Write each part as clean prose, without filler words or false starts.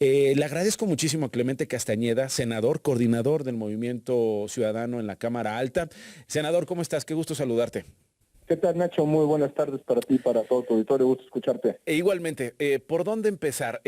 Le agradezco muchísimo a Clemente Castañeda, senador, coordinador del Movimiento Ciudadano en la Cámara Alta. Senador, ¿cómo estás? Qué gusto saludarte. ¿Qué tal, Nacho? Muy buenas tardes para ti y para todo tu auditorio. Gusto escucharte. Igualmente, ¿por dónde empezar?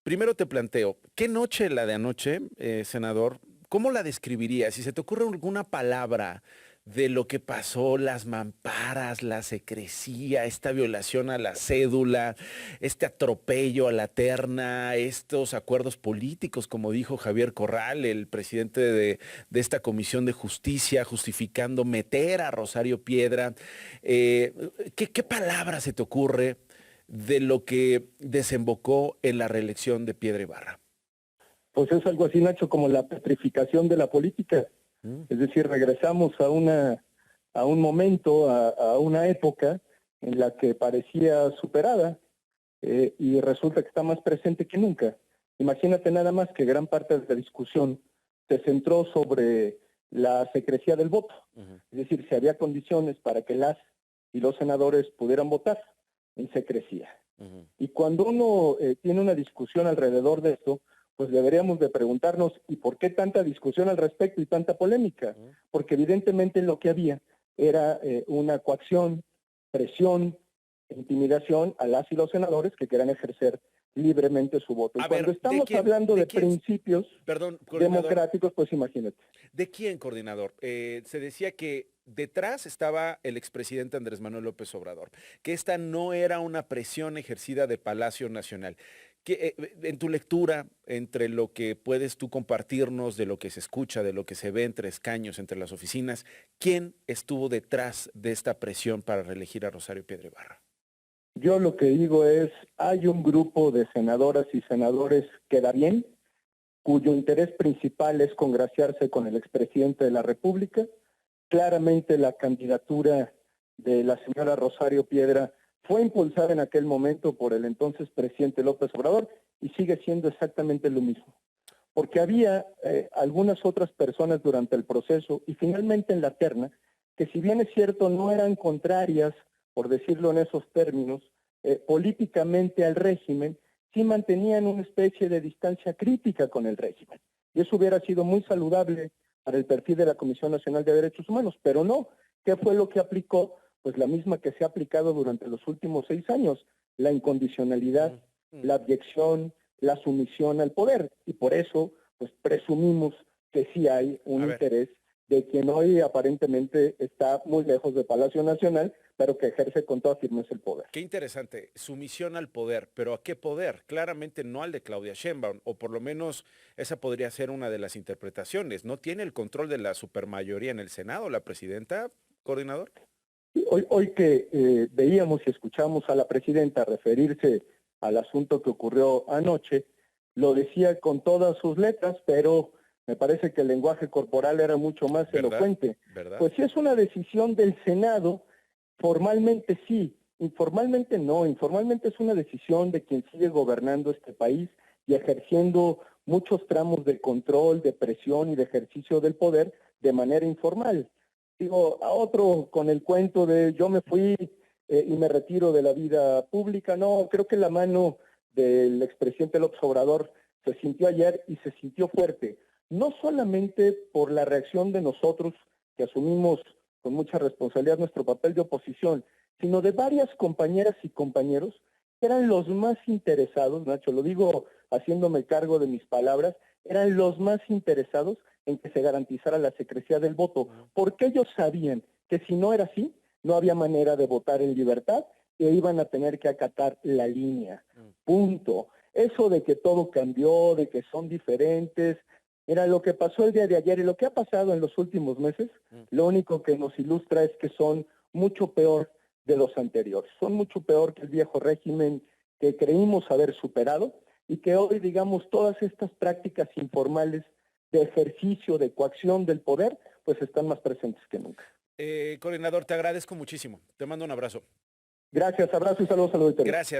Primero te planteo, ¿qué noche la de anoche, senador? ¿Cómo la describirías? Si se te ocurre alguna palabra de lo que pasó, las mamparas, la secrecía, esta violación a la cédula, este atropello a la terna, estos acuerdos políticos, como dijo Javier Corral, el presidente de esta Comisión de Justicia, justificando meter a Rosario Piedra. ¿Qué palabra se te ocurre de lo que desembocó en la reelección de Piedra Ibarra? Pues es algo así, Nacho, como la petrificación de la política. Es decir, regresamos a un momento, a una época en la que parecía superada y resulta que está más presente que nunca. Imagínate nada más que gran parte de la discusión se centró sobre la secrecía del voto. Es decir, si había condiciones para que las y los senadores pudieran votar en secrecía. Y cuando uno tiene una discusión alrededor de esto, pues deberíamos de preguntarnos, ¿y por qué tanta discusión al respecto y tanta polémica? Porque evidentemente lo que había era una coacción, presión, intimidación a las y los senadores que quieran ejercer libremente su voto. Y cuando estamos hablando de principios democráticos, pues imagínate. ¿De quién, coordinador? Se decía que detrás estaba el expresidente Andrés Manuel López Obrador, que esta no era una presión ejercida de Palacio Nacional. En tu lectura, entre lo que puedes tú compartirnos, de lo que se escucha, de lo que se ve entre escaños, entre las oficinas, ¿quién estuvo detrás de esta presión para reelegir a Rosario Piedra Ibarra? Yo lo que digo es, hay un grupo de senadoras y senadores que da bien, cuyo interés principal es congraciarse con el expresidente de la República. Claramente la candidatura de la señora Rosario Piedra fue impulsada en aquel momento por el entonces presidente López Obrador y sigue siendo exactamente lo mismo. Porque había algunas otras personas durante el proceso y finalmente en la terna, que si bien es cierto no eran contrarias, por decirlo en esos términos, políticamente al régimen, sí mantenían una especie de distancia crítica con el régimen. Y eso hubiera sido muy saludable para el perfil de la Comisión Nacional de Derechos Humanos, pero no. ¿Qué fue lo que aplicó? Pues la misma que se ha aplicado durante los últimos 6 años, la incondicionalidad, la abyección, la sumisión al poder. Y por eso, pues presumimos que sí hay un interés de quien hoy aparentemente está muy lejos de Palacio Nacional, pero que ejerce con toda firmeza el poder. Qué interesante, sumisión al poder, pero ¿a qué poder? Claramente no al de Claudia Sheinbaum, o por lo menos esa podría ser una de las interpretaciones. ¿No tiene el control de la supermayoría en el Senado la presidenta, coordinador? Hoy que veíamos y escuchamos a la presidenta referirse al asunto que ocurrió anoche, lo decía con todas sus letras, pero me parece que el lenguaje corporal era mucho más elocuente. ¿Verdad? Pues sí es una decisión del Senado, formalmente sí, informalmente no. Informalmente es una decisión de quien sigue gobernando este país y ejerciendo muchos tramos de control, de presión y de ejercicio del poder de manera informal. Digo, a otro con el cuento de yo me fui y me retiro de la vida pública. No, creo que la mano del expresidente López Obrador se sintió ayer y se sintió fuerte. No solamente por la reacción de nosotros, que asumimos con mucha responsabilidad nuestro papel de oposición, sino de varias compañeras y compañeros que eran los más interesados, Nacho, lo digo haciéndome cargo de mis palabras, eran los más interesados en que se garantizara la secrecía del voto, porque ellos sabían que si no era así, no había manera de votar en libertad e iban a tener que acatar la línea. Punto. Eso de que todo cambió, de que son diferentes, era lo que pasó el día de ayer y lo que ha pasado en los últimos meses, lo único que nos ilustra es que son mucho peor de los anteriores. Son mucho peor que el viejo régimen que creímos haber superado y que hoy, digamos, todas estas prácticas informales de ejercicio, de coacción del poder, pues están más presentes que nunca. Coordinador, te agradezco muchísimo. Te mando un abrazo. Gracias, abrazo y saludos al auditorio. Gracias.